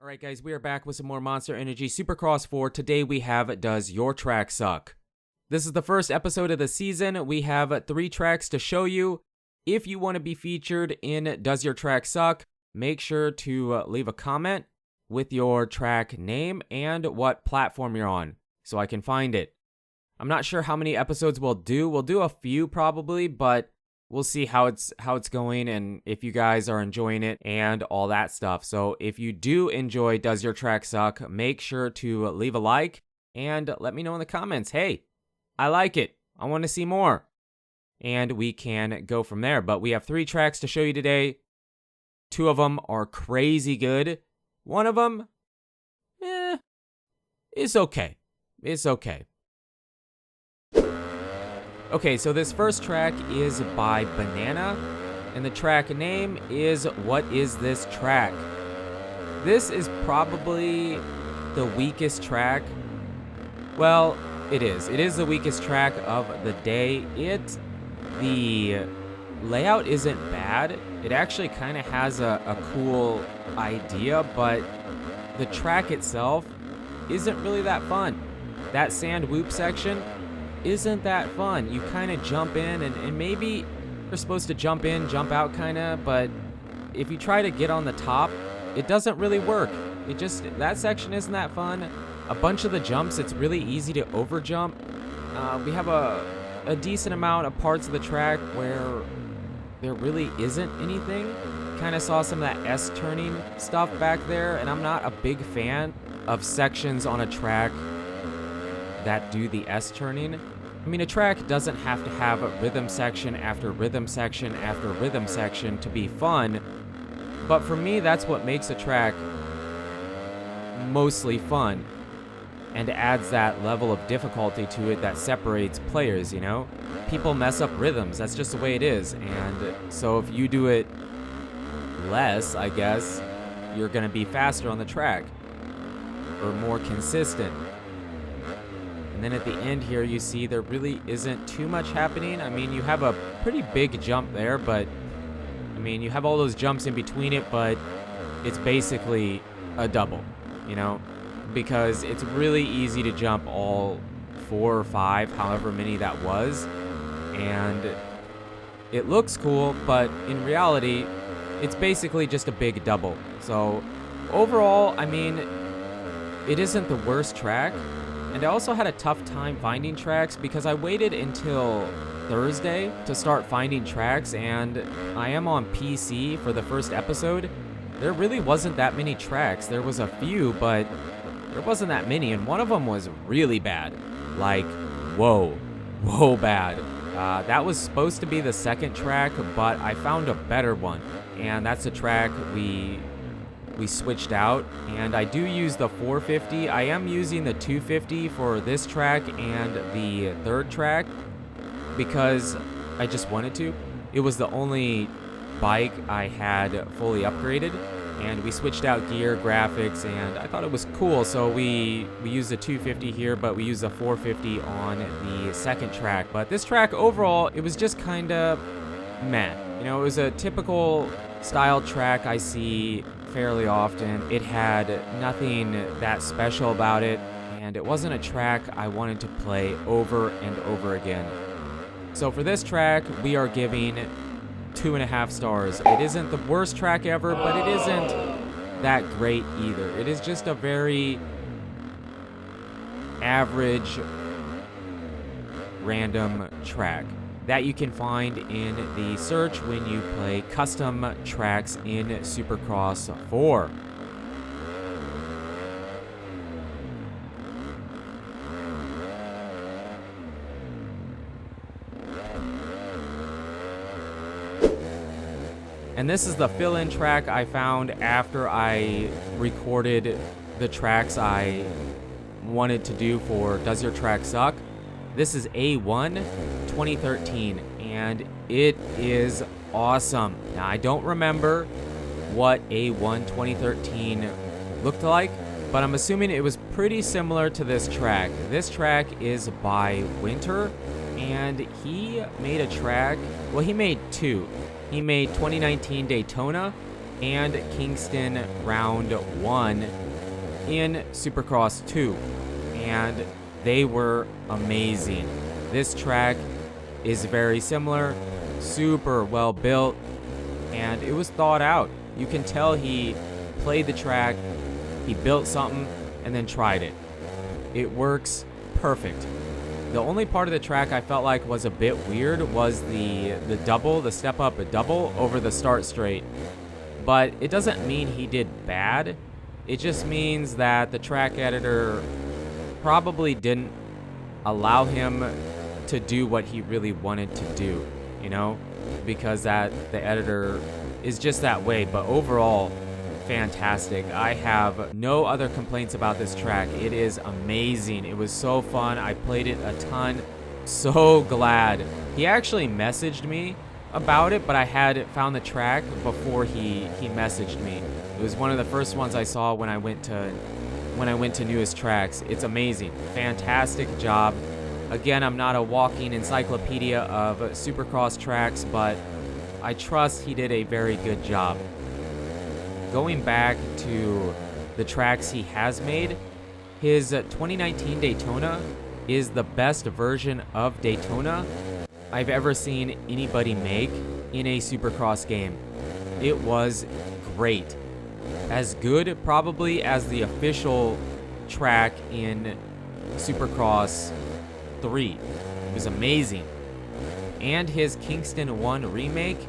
Alright guys, we are back with some more Monster Energy Supercross 4. Today we have Does Your Track Suck? This is the first episode of the season. We have 3 tracks to show you. If you want to be featured in Does Your Track Suck, make sure to leave a comment with your track name and what platform you're on so I can find it. I'm not sure how many episodes we'll do. We'll do a few probably, but we'll see how it's going and if you guys are enjoying it and all that stuff. So if you do enjoy Does Your Track Suck, make sure to leave a like and let me know in the comments, hey, I like it. I want to see more. And we can go from there. But we have 3 tracks to show you today. 2 of them are crazy good. One of them, it's okay. It's okay. Okay, so this first track is by Banana, and the track name is What Is This Track? This is probably the weakest track. Well, it is. It is the weakest track of the day. The layout isn't bad. It actually kind of has a cool idea, but the track itself isn't really that fun. That sand whoop section isn't that fun. You kind of jump in and maybe you're supposed to jump in, jump out kind of, but if you try to get on the top, it doesn't really work. That section isn't that fun. A bunch of the jumps, it's really easy to over jump. We have a decent amount of parts of the track where there really isn't anything. Kind of saw some of that S-turning stuff back there, and I'm not a big fan of sections on a track that do the S-turning. I mean, a track doesn't have to have a rhythm section after rhythm section after rhythm section to be fun, but for me, that's what makes a track mostly fun and adds that level of difficulty to it that separates players, you know? People mess up rhythms, that's just the way it is, and so if you do it less, I guess, you're gonna be faster on the track or more consistent. And then at the end here, you see there really isn't too much happening. I mean, you have a pretty big jump there, but I mean, you have all those jumps in between it, but it's basically a double, you know, because it's really easy to jump all 4 or 5, however many that was. And it looks cool, but in reality, it's basically just a big double. So overall, I mean, it isn't the worst track. And I also had a tough time finding tracks because I waited until Thursday to start finding tracks, and I am on PC for the first episode. There really wasn't that many tracks. There was a few, but there wasn't that many, and one of them was really bad. Like, whoa bad. That was supposed to be the second track, but I found a better one, and that's a track we switched out, and I do use the 450. I am using the 250 for this track and the third track because I just wanted to. It was the only bike I had fully upgraded, and we switched out gear, graphics, and I thought it was cool, so we used the 250 here, but we used the 450 on the second track. But this track overall, it was just kind of meh. You know, it was a typical style track I see fairly often. It had nothing that special about it, and it wasn't a track I wanted to play over and over again. So for this track, we are giving 2.5 stars. It isn't the worst track ever, but it isn't that great either. It is just a very average, random track that you can find in the search when you play custom tracks in Supercross 4. And this is the fill-in track I found after I recorded the tracks I wanted to do for Does Your Track Suck? This is A1 2013, and it is awesome. Now, I don't remember what A1 2013 looked like, but I'm assuming it was pretty similar to this track. This track is by Winter, and he made a track, well, he made 2. He made 2019 Daytona, and Kingston Round 1 in Supercross 2, and they were amazing. This track is very similar, super well built, and it was thought out. You can tell he played the track, he built something, and then tried it. It works perfect. The only part of the track I felt like was a bit weird was the step up a double over the start straight. But it doesn't mean he did bad. It just means that the track editor probably didn't allow him to do what he really wanted to do, you know, because the editor is just that way. But overall, fantastic. I have no other complaints about this track. It is amazing. It was so fun. I played it a ton. So glad. He actually messaged me about it, but I had found the track before he messaged me. It was one of the first ones I saw when I went to Newest Tracks. It's amazing. Fantastic job. Again, I'm not a walking encyclopedia of Supercross tracks, but I trust he did a very good job. Going back to the tracks he has made, his 2019 Daytona is the best version of Daytona I've ever seen anybody make in a Supercross game. It was great. As good probably as the official track in Supercross 3. It was amazing. And his Kingston 1 remake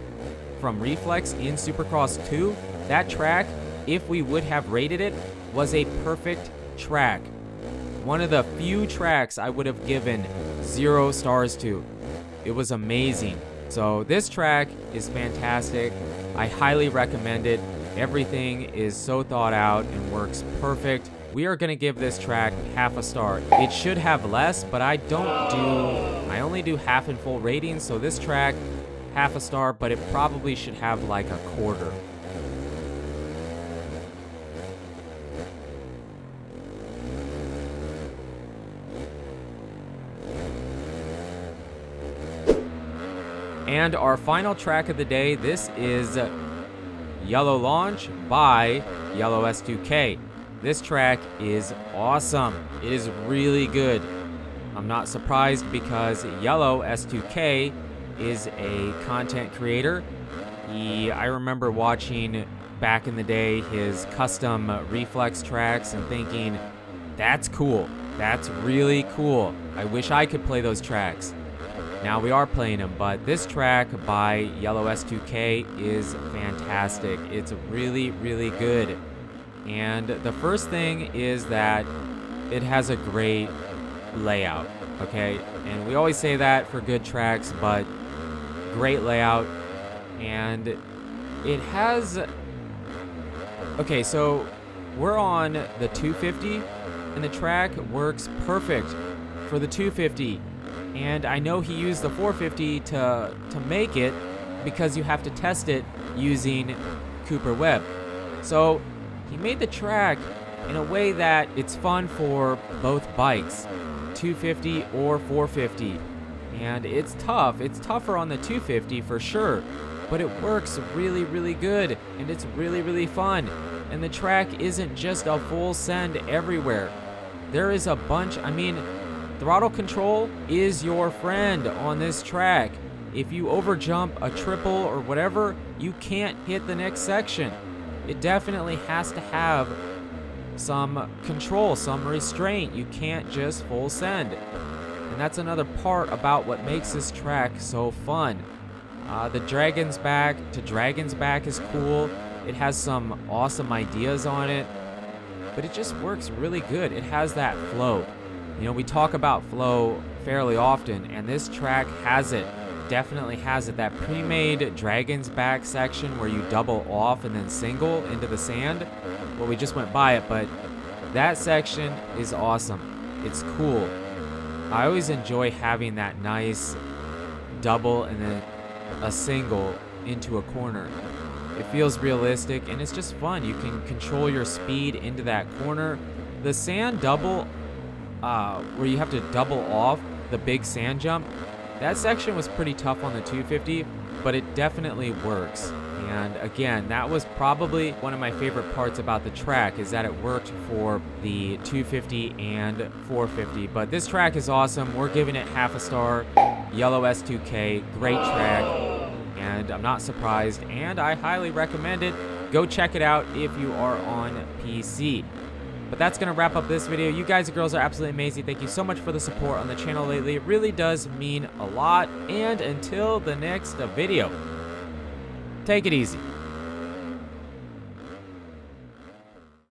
from Reflex in Supercross 2, that track, if we would have rated it, was a perfect track. One of the few tracks I would have given 0 stars to. It was amazing. So this track is fantastic. I highly recommend it. Everything is so thought out and works perfect. We are going to give this track half a star. It should have less, but I only do half and full ratings, so this track, half a star, but it probably should have like a quarter. And our final track of the day, this is Yellow Launch by Yellow S2K. This track is awesome. It is really good. I'm not surprised because Yellow S2K is a content creator. I remember watching back in the day his custom reflex tracks and thinking, that's cool. That's really cool. I wish I could play those tracks. Now we are playing them, but this track by Yellow S2K is fantastic. It's really, really good. And the first thing is that it has a great layout, okay? And we always say that for good tracks, but great layout. And it has... Okay, so we're on the 250, and the track works perfect for the 250. And I know he used the 450 to make it because you have to test it using Cooper Webb. So he made the track in a way that it's fun for both bikes, 250 or 450. And it's tough. It's tougher on the 250 for sure, but it works really, really good, and it's really, really fun. And the track isn't just a full send everywhere. There is a bunch, throttle control is your friend on this track. If you overjump a triple or whatever, you can't hit the next section. It definitely has to have some control, some restraint. You can't just full send. And that's another part about what makes this track so fun. The Dragon's Back to Dragon's Back is cool. It has some awesome ideas on it, but it just works really good. It has that flow. You know, we talk about flow fairly often, and this track has it. Definitely has it. That pre-made Dragon's Back section where you double off and then single into the sand. Well, we just went by it, but that section is awesome. It's cool. I always enjoy having that nice double and then a single into a corner. It feels realistic, and it's just fun. You can control your speed into that corner. The sand double, where you have to double off the big sand jump, that section was pretty tough on the 250, but it definitely works. And again, that was probably one of my favorite parts about the track, is that it worked for the 250 and 450. But this track is awesome. We're giving it half a star. Yellow S2K, great track, and I'm not surprised, and I highly recommend it. Go check it out if you are on PC. But that's going to wrap up this video. You guys and girls are absolutely amazing. Thank you so much for the support on the channel lately. It really does mean a lot. And until the next video, take it easy.